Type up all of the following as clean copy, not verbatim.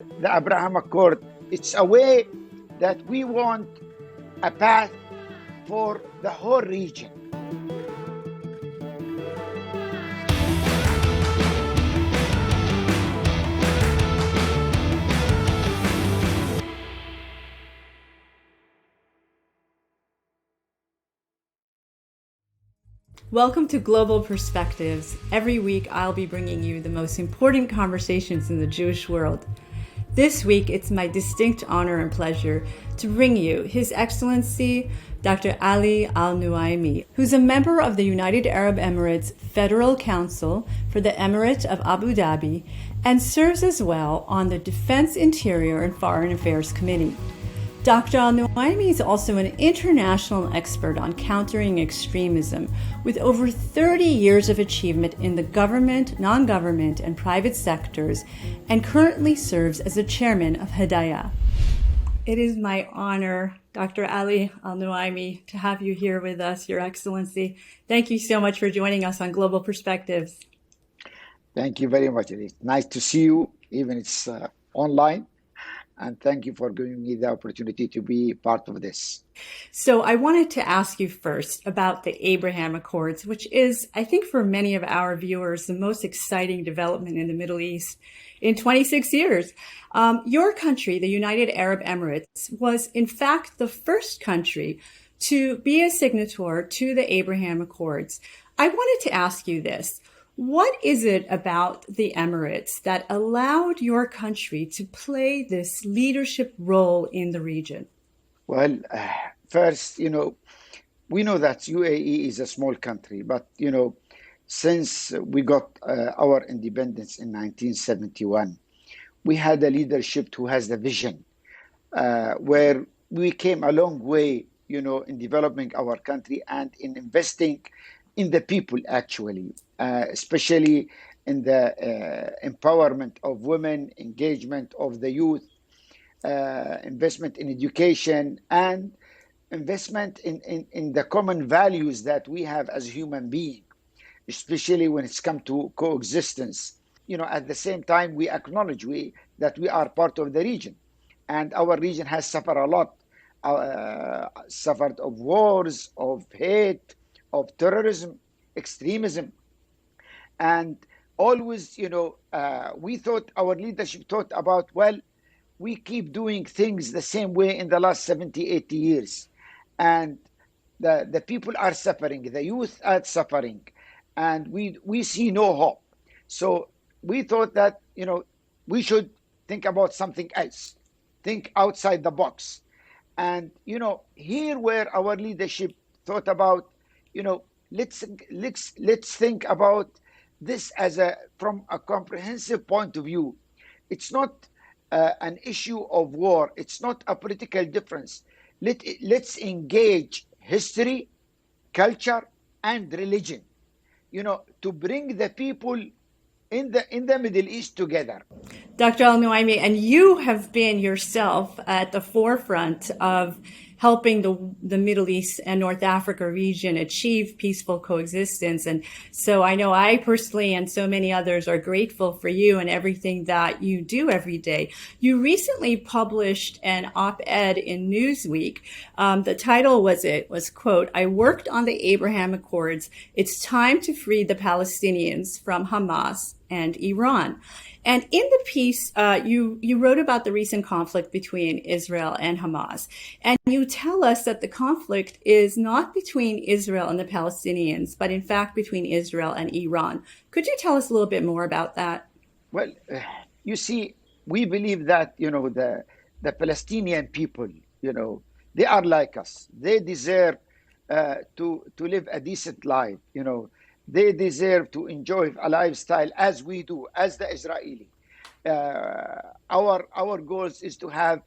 The Abraham Accord, it's a way that we want a path for the whole region. Welcome to Global Perspectives. Every week I'll be bringing you the most important conversations in the Jewish world. This week it's my distinct honor and pleasure to bring you His Excellency Dr. Ali Al Nuaimi, who's a member of the United Arab Emirates Federal Council for the Emirate of Abu Dhabi and serves as well on the Defense, Interior, and Foreign Affairs Committee. Dr. Al Nuaimi is also an international expert on countering extremism with over 30 years of achievement in the government, non-government, and private sectors, and currently serves as the chairman of Hidayah. It is my honor, Dr. Ali Al Nuaimi, to have you here with us, Your Excellency. Thank you so much for joining us on Global Perspectives. Thank you very much. It's nice to see you, even it's online. And thank you for giving me the opportunity to be part of this. So I wanted to ask you first about the Abraham Accords, which is, I think for many of our viewers, the most exciting development in the Middle East in 26 years. Your country, the United Arab Emirates, was in fact the first country to be a signatory to the Abraham Accords. I wanted to ask you this. What is it about the Emirates that allowed your country to play this leadership role in the region? Well, first, we know that UAE is a small country, but, since we got our independence in 1971, we had a leadership who has the vision, where we came a long way, in developing our country and in investing in the people, actually, especially in the empowerment of women, engagement of the youth, investment in education, and investment in the common values that we have as human beings, especially when it's come to coexistence. At the same time, we acknowledge that we are part of the region, and our region has suffered a lot, suffered of wars, of hate, of terrorism, extremism. And always, we thought, our leadership thought about, we keep doing things the same way in the last 70, 80 years. And the people are suffering, the youth are suffering, and we see no hope. So we thought that, we should think about something else, think outside the box. And, here where our leadership thought about, let's think about this from a comprehensive point of view. It's not an issue of war. It's not a political difference. Let's engage history, culture, and religion, to bring the people in the Middle East together. Dr. Al Nuaimi, and you have been yourself at the forefront of helping the Middle East and North Africa region achieve peaceful coexistence. And so I know I personally and so many others are grateful for you and everything that you do every day. You recently published an op-ed in Newsweek. The title was, quote, "I worked on the Abraham Accords. It's time to free the Palestinians from Hamas and Iran." And in the piece, you wrote about the recent conflict between Israel and Hamas. And you tell us that the conflict is not between Israel and the Palestinians, but in fact between Israel and Iran. Could you tell us a little bit more about that? Well, you see, we believe that, the Palestinian people, they are like us. They deserve to live a decent life, They deserve to enjoy a lifestyle as we do, as the Israeli. Our goals is to have,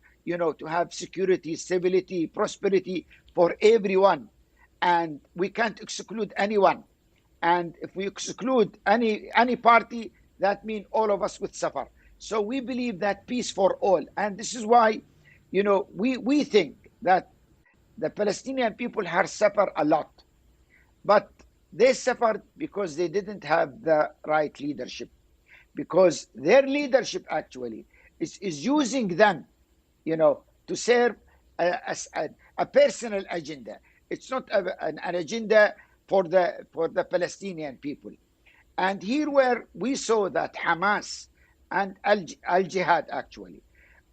security, stability, prosperity for everyone, and we can't exclude anyone. And if we exclude any party, that means all of us would suffer. So we believe that peace for all, and this is why, we think that the Palestinian people have suffered a lot, but they suffered because they didn't have the right leadership, because their leadership actually is using them, to serve a personal agenda. It's not an agenda for the Palestinian people. And here where we saw that Hamas and Al-Jihad actually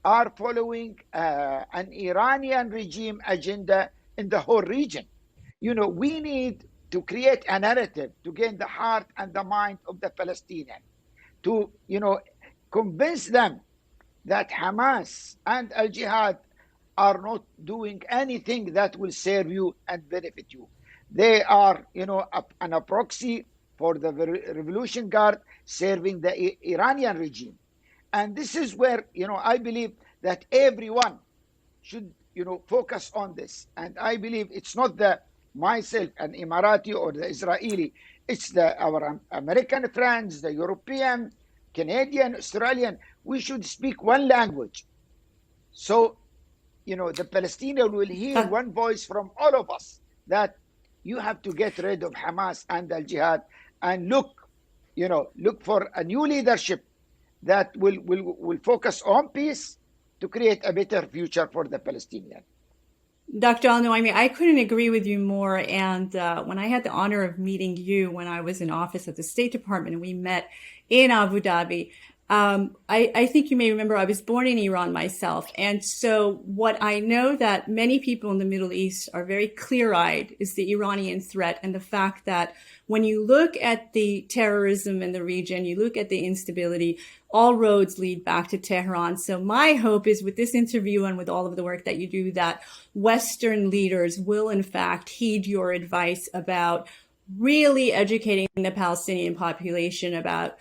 are following an Iranian regime agenda in the whole region. We need to create a narrative to gain the heart and the mind of the Palestinian, to, convince them that Hamas and Al-Jihad are not doing anything that will serve you and benefit you. They are, a proxy for the Revolution Guard serving the Iranian regime. And this is where, I believe that everyone should, focus on this. And I believe it's not myself, an Emirati or the Israeli, it's our American friends, the European, Canadian, Australian. We should speak one language. So, the Palestinian will hear one voice from all of us, that you have to get rid of Hamas and Al-Jihad and look for a new leadership that will focus on peace to create a better future for the Palestinian. Dr. Al Nuaimi, I couldn't agree with you more. And when I had the honor of meeting you when I was in office at the State Department and we met in Abu Dhabi, I think you may remember I was born in Iran myself. And so what I know that many people in the Middle East are very clear-eyed is the Iranian threat, and the fact that when you look at the terrorism in the region, you look at the instability, all roads lead back to Tehran. So my hope is with this interview and with all of the work that you do, that Western leaders will in fact heed your advice about really educating the Palestinian population about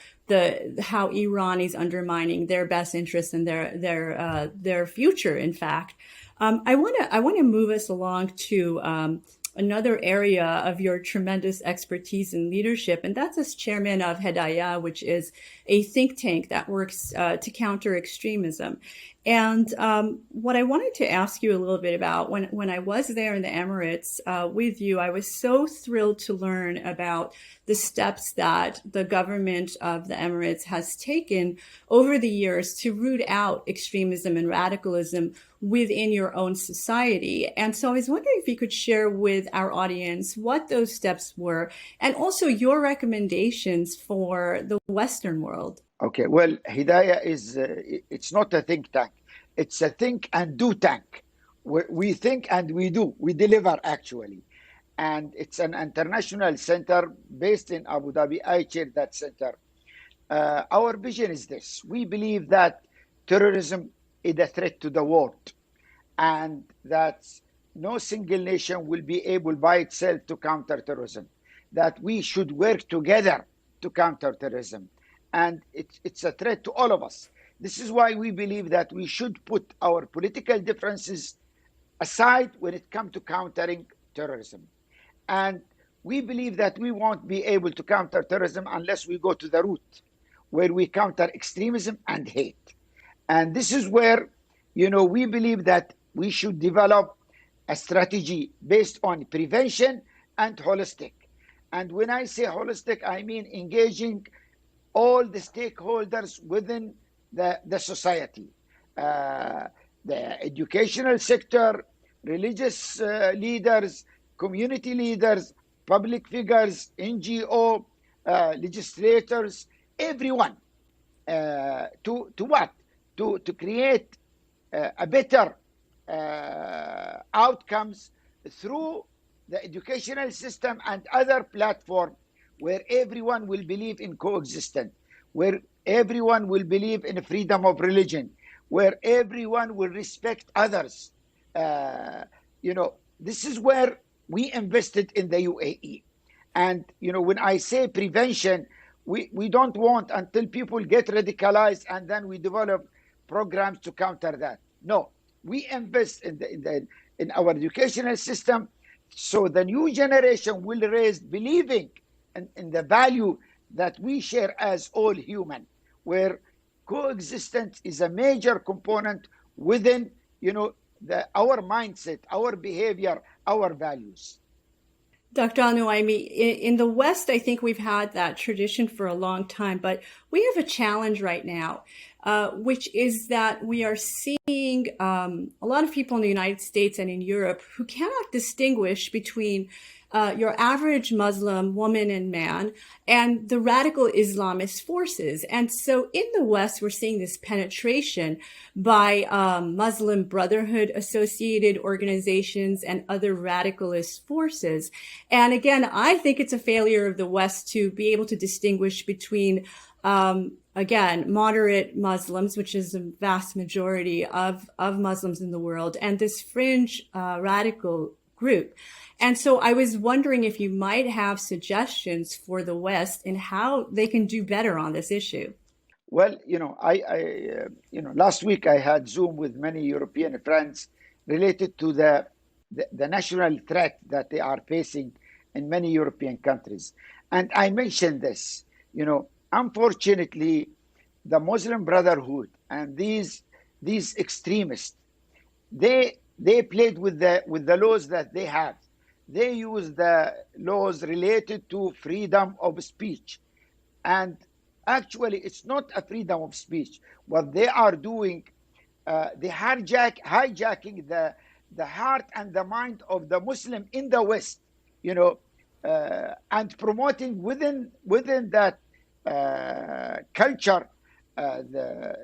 how Iran is undermining their best interests and their future. In fact, I want to move us along to another area of your tremendous expertise and leadership, and that's as chairman of Hedaya, which is a think tank that works to counter extremism. And what I wanted to ask you a little bit about, when I was there in the Emirates with you, I was so thrilled to learn about the steps that the government of the Emirates has taken over the years to root out extremism and radicalism within your own society. And so I was wondering if you could share with our audience what those steps were, and also your recommendations for the Western world. Okay, well, Hidayah it's not a think tank. It's a think and do tank. We think and we do. We deliver, actually. And it's an international center based in Abu Dhabi. I chair that center. Our vision is this. We believe that terrorism is a threat to the world, and that no single nation will be able by itself to counter terrorism, that we should work together to counter terrorism. And it's a threat to all of us. This is why we believe that we should put our political differences aside when it comes to countering terrorism. And we believe that we won't be able to counter terrorism unless we go to the root, where we counter extremism and hate. And this is where, we believe that we should develop a strategy based on prevention and holistic. And when I say holistic, I mean engaging all the stakeholders within the society, the educational sector, religious leaders, community leaders, public figures, NGO, legislators, everyone, to what? To create a better outcomes through the educational system and other platforms, where everyone will believe in coexistence, where everyone will believe in freedom of religion, where everyone will respect others. This is where we invested in the UAE. And, when I say prevention, we don't want until people get radicalized and then we develop programs to counter that. No, we invest in our educational system, so the new generation will raise believing in the value that we share as all human, where coexistence is a major component within, our mindset, our behavior, our values. Dr. Al Nuaimi, in the West, I think we've had that tradition for a long time, but we have a challenge right now, which is that we are seeing a lot of people in the United States and in Europe who cannot distinguish between your average Muslim woman and man and the radical Islamist forces. And so in the West, we're seeing this penetration by Muslim Brotherhood associated organizations and other radicalist forces. And again, I think it's a failure of the West to be able to distinguish between again, moderate Muslims, which is the vast majority of Muslims in the world, and this fringe radical group. And so I was wondering if you might have suggestions for the West in how they can do better on this issue. Well, last week I had Zoom with many European friends related to the national threat that they are facing in many European countries. And I mentioned this, unfortunately, the Muslim Brotherhood and these extremists, they played with the laws that they have. They use the laws related to freedom of speech. And actually, it's not a freedom of speech. What they are doing, they hijacking the heart and the mind of the Muslim in the West, and promoting within that culture, the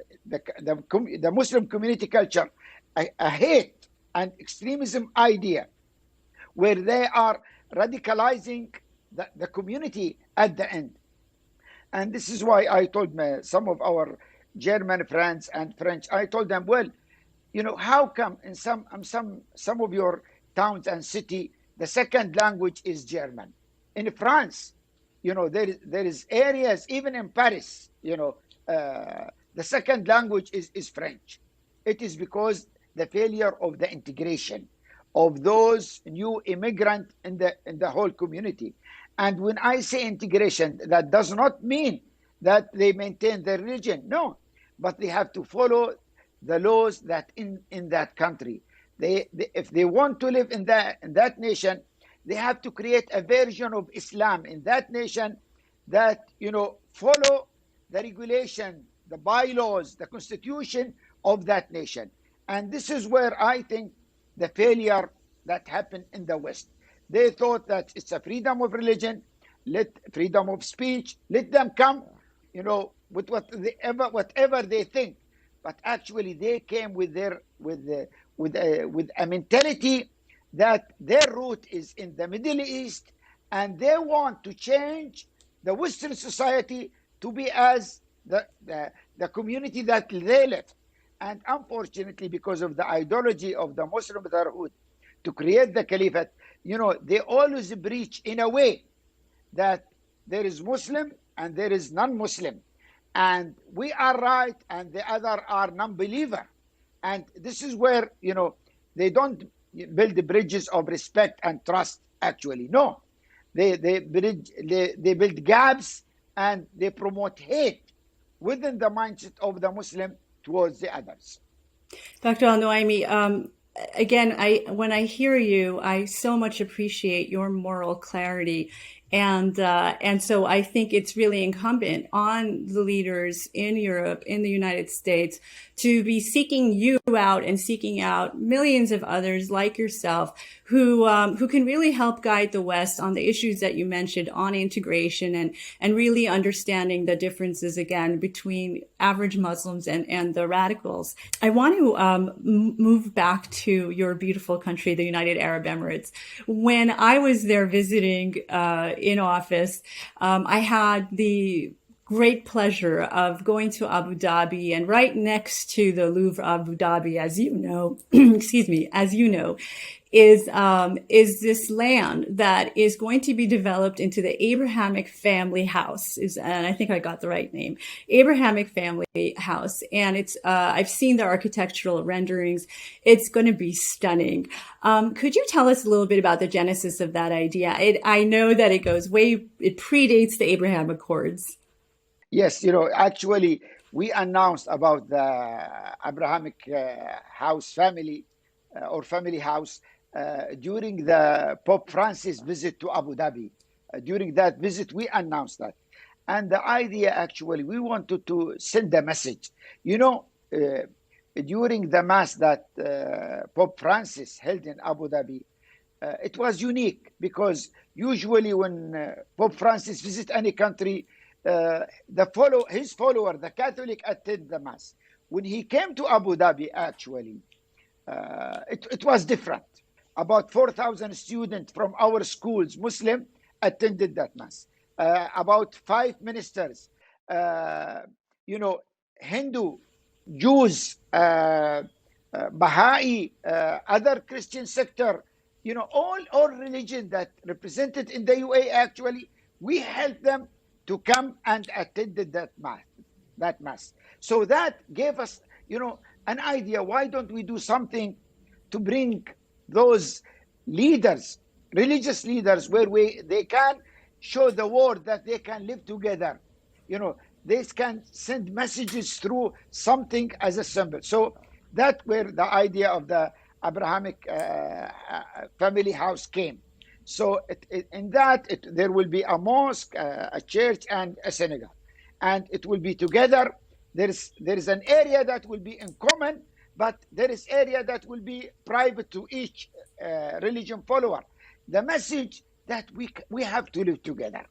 Muslim community culture, a hate and extremism idea, where they are radicalizing the community at the end. And this is why I told some of our German friends and French, I told them, well, how come in some of your towns and city, the second language is German? In France, there is areas, even in Paris, the second language is French. It is because the failure of the integration of those new immigrants in the whole community. And when I say integration, that does not mean that they maintain their religion. No, but they have to follow the laws that in that country. If they want to live in that nation, they have to create a version of Islam in that nation that follow the regulation, the bylaws, the constitution of that nation. And this is where I think the failure that happened in the West. They thought that it's a freedom of religion, freedom of speech, let them come, with whatever they think. But actually, they came with a mentality that their root is in the Middle East, and they want to change the Western society to be as the community that they left. And unfortunately, because of the ideology of the Muslim Brotherhood to create the caliphate, they always preach in a way that there is Muslim and there is non-Muslim. And we are right and the other are non-believer. And this is where, they don't build the bridges of respect and trust, actually. No, they build gaps and they promote hate within the mindset of the Muslim towards the others. Dr. Al Nuaimi, again, when I hear you, I so much appreciate your moral clarity. And so I think it's really incumbent on the leaders in Europe, in the United States, to be seeking you out and seeking out millions of others like yourself who can really help guide the West on the issues that you mentioned on integration and really understanding the differences again between average Muslims and the radicals. I want to move back to your beautiful country, the United Arab Emirates. When I was there visiting in office, I had the great pleasure of going to Abu Dhabi, and right next to the Louvre Abu Dhabi, as you know, is this land that is going to be developed into the Abrahamic family house. And I think I got the right name, Abrahamic family house. And it's I've seen the architectural renderings. It's going to be stunning. Could you tell us a little bit about the genesis of that idea? I know that it predates the Abraham Accords. Yes, actually, we announced about the Abrahamic house family or family house during the Pope Francis visit to Abu Dhabi. During that visit, we announced that. And the idea actually, we wanted to send a message. You know, during the mass that Pope Francis held in Abu Dhabi, it was unique because usually when Pope Francis visits any country, his follower, the Catholic, attend the mass. When he came to Abu Dhabi, actually, it was different. About 4,000 students from our schools, Muslim, attended that mass. About 5 ministers, Hindu, Jews, Baha'i, other Christian sector, all religion that represented in the UAE, actually, we helped them to come and attended that mass. So that gave us, an idea. Why don't we do something to bring those leaders, religious leaders, where they can show the world that they can live together. They can send messages through something as a symbol. So that's where the idea of the Abrahamic family house came. So in that, there will be a mosque, a church, and a synagogue. And it will be together. There is an area that will be in common, but there is area that will be private to each religion follower. The message that we have to live together.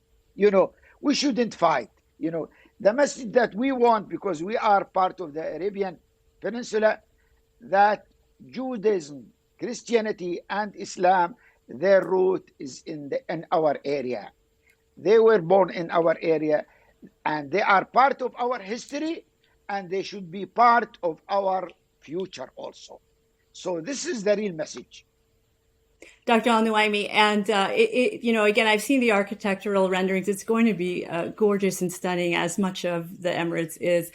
We shouldn't fight. The message that we want, because we are part of the Arabian Peninsula, that Judaism, Christianity, and Islam, their root is in our area. They were born in our area, and they are part of our history, and they should be part of our future also. So this is the real message. Dr. Al Nuaimi, and again, I've seen the architectural renderings. It's going to be gorgeous and stunning, as much of the Emirates is.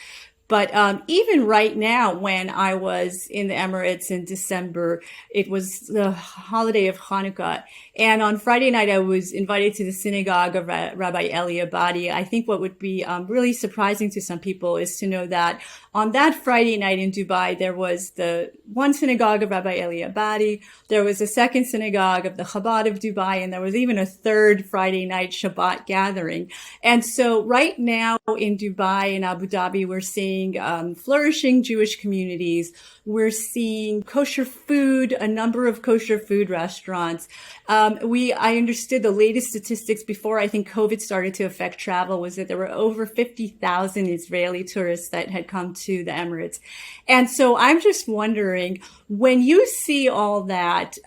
But even right now, when I was in the Emirates in December, it was the holiday of Hanukkah. And on Friday night, I was invited to the synagogue of Rabbi Ellie Abadi. I think what would be really surprising to some people is to know that on that Friday night in Dubai, there was the one synagogue of Rabbi Ellie Abadi. There was a second synagogue of the Chabad of Dubai. And there was even a third Friday night Shabbat gathering. And so right now in Dubai and Abu Dhabi, we're seeing flourishing Jewish communities. We're seeing kosher food, a number of kosher food restaurants. I understood the latest statistics before I think COVID started to affect travel was that there were over 50,000 Israeli tourists that had come to the Emirates. And so I'm just wondering, when you see all that,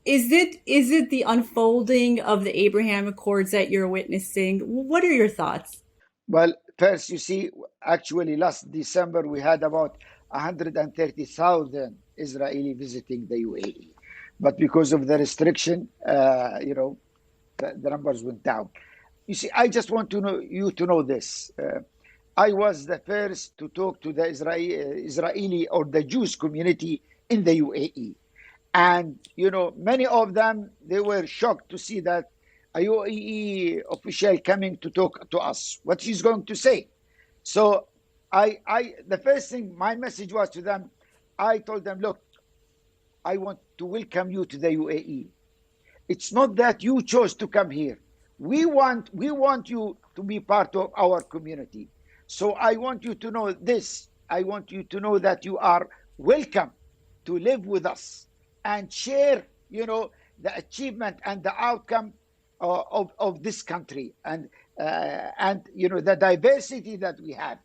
is it the unfolding of the Abrahamic Accords that you're witnessing? What are your thoughts? Well, first, you see, actually, last December, we had about 130,000 Israeli visiting the UAE. But because of the restriction, the numbers went down. You see, I just want you to know this. I was the first to talk to the Israeli or the Jewish community in the UAE. And, many of them, they were shocked to see that a UAE official coming to talk to us, what he's going to say. So the first thing, my message was to them, I told them, look, I want to welcome you to the UAE. It's not that you chose to come here. We want you to be part of our community. So I want you to know this. I want you to know that you are welcome to live with us and share, the achievement and the outcome of this country and the diversity that we have.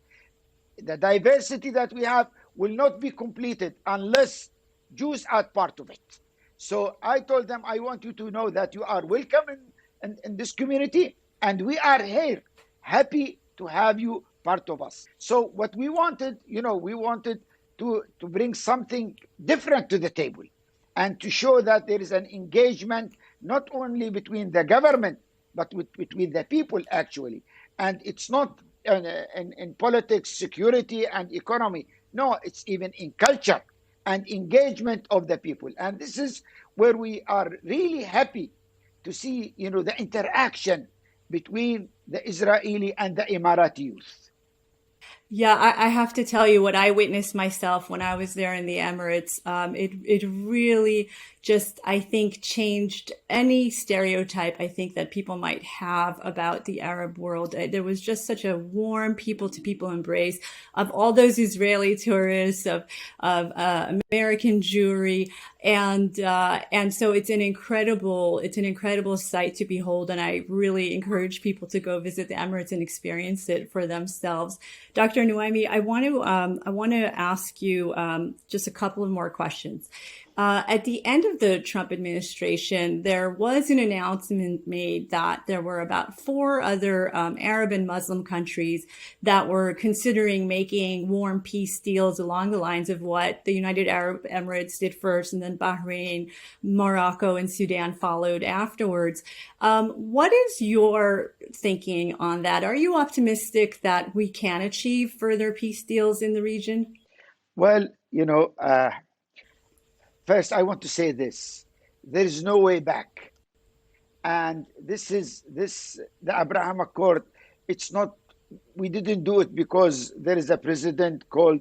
The diversity that we have will not be completed unless Jews are part of it. So I told them, I want you to know that you are welcome in this community, and we are here, happy to have you part of us. So what we wanted, we wanted to bring something different to the table and to show that there is an engagement not only between the government, but between the people, actually. And it's not in politics, security, and economy. No, it's even in culture and engagement of the people. And this is where we are really happy to see, the interaction between the Israeli and the Emirati youth. Yeah, I have to tell you what I witnessed myself when I was there in the Emirates. It really just, I think, changed any stereotype I think that people might have about the Arab world. There was just such a warm people to people embrace of all those Israeli tourists, of American Jewry, and so it's an incredible sight to behold, and I really encourage people to go visit the Emirates and experience it for themselves. Dr. Nuaimi, I want to ask you just a couple of more questions. At the end of the Trump administration, there was an announcement made that there were about 4 other Arab and Muslim countries that were considering making warm peace deals along the lines of what the United Arab Emirates did first, and then Bahrain, Morocco, and Sudan followed afterwards. What is your thinking on that? Are you optimistic that we can achieve further peace deals in the region? Well, first, I want to say this. There is no way back. And the Abraham Accord. It's not, we didn't do it because there is a president called,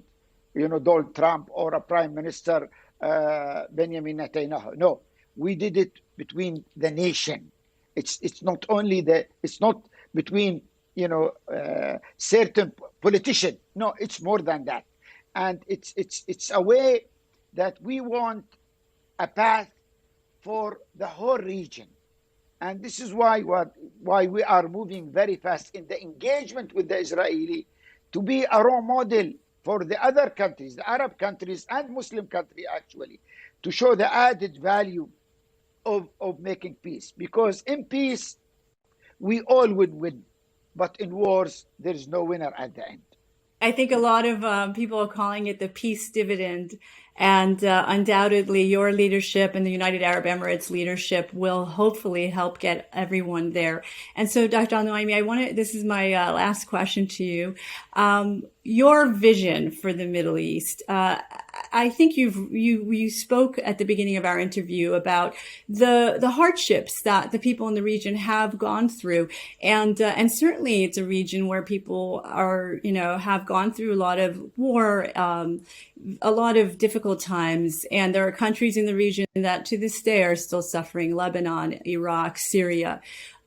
Donald Trump, or a prime minister, Benjamin Netanyahu. No, we did it between the nation. It's not between, certain politician. No, it's more than that. And it's a way that we want a path for the whole region. And this is why we are moving very fast in the engagement with the Israeli, to be a role model for the other countries, the Arab countries and Muslim countries, actually, to show the added value of making peace. Because in peace, we all would win. But in wars, there is no winner at the end. I think a lot of people are calling it the peace dividend. And undoubtedly, your leadership and the United Arab Emirates leadership will hopefully help get everyone there. And so, Dr. Al Nuaimi, this is my last question to you. Your vision for the Middle East. I think you spoke at the beginning of our interview about the hardships that the people in the region have gone through, and certainly it's a region where people are have gone through a lot of war, a lot of difficult times, and there are countries in the region that to this day are still suffering: Lebanon, Iraq, Syria.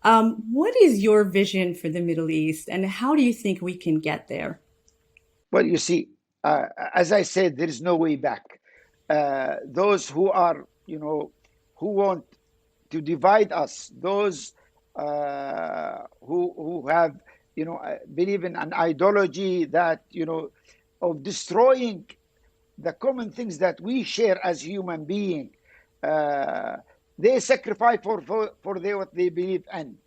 What is your vision for the Middle East, and how do you think we can get there? Well, you see, as I said, there is no way back. Those who are, who want to divide us, those who have, believe in an ideology that, of destroying the common things that we share as human beings, they sacrifice for what they believe in.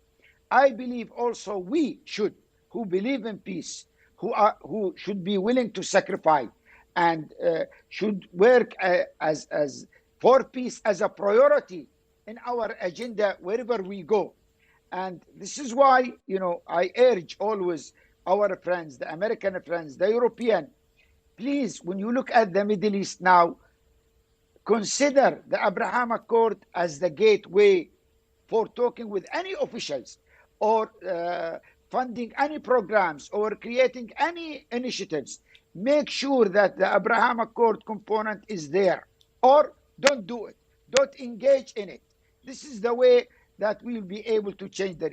I believe also we should, who believe in peace, who should be willing to sacrifice, and should work as for peace as a priority in our agenda wherever we go. And this is why, I urge always our friends, the American friends, the European, please, when you look at the Middle East now, consider the Abraham Accord as the gateway for talking with any officials, or funding any programs, or creating any initiatives. Make sure that the Abraham Accord component is there, or don't do it. Don't engage in it. This is the way that we'll be able to change the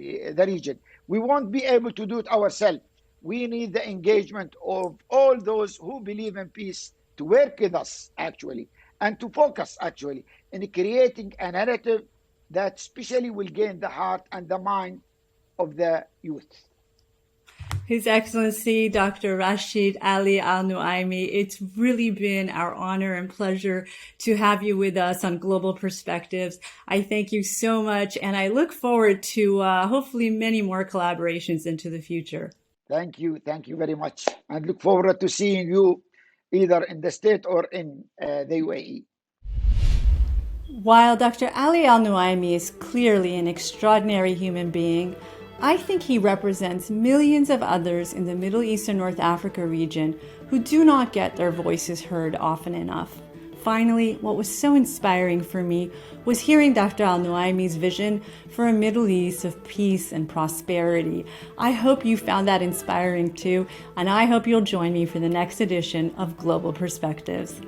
region. We won't be able to do it ourselves. We need the engagement of all those who believe in peace to work with us, actually, and to focus, actually, in creating a narrative that especially will gain the heart and the mind of the youth. His Excellency, Dr. Rashid Ali Al Nuaimi, it's really been our honor and pleasure to have you with us on Global Perspectives. I thank you so much, and I look forward to hopefully many more collaborations into the future. Thank you very much. I look forward to seeing you either in the state or in the UAE. While Dr. Ali Al Nuaimi is clearly an extraordinary human being, I think he represents millions of others in the Middle East and North Africa region who do not get their voices heard often enough. finally, what was so inspiring for me was hearing Dr. Al Nuaimi's vision for a Middle East of peace and prosperity. I hope you found that inspiring too, and I hope you'll join me for the next edition of Global Perspectives.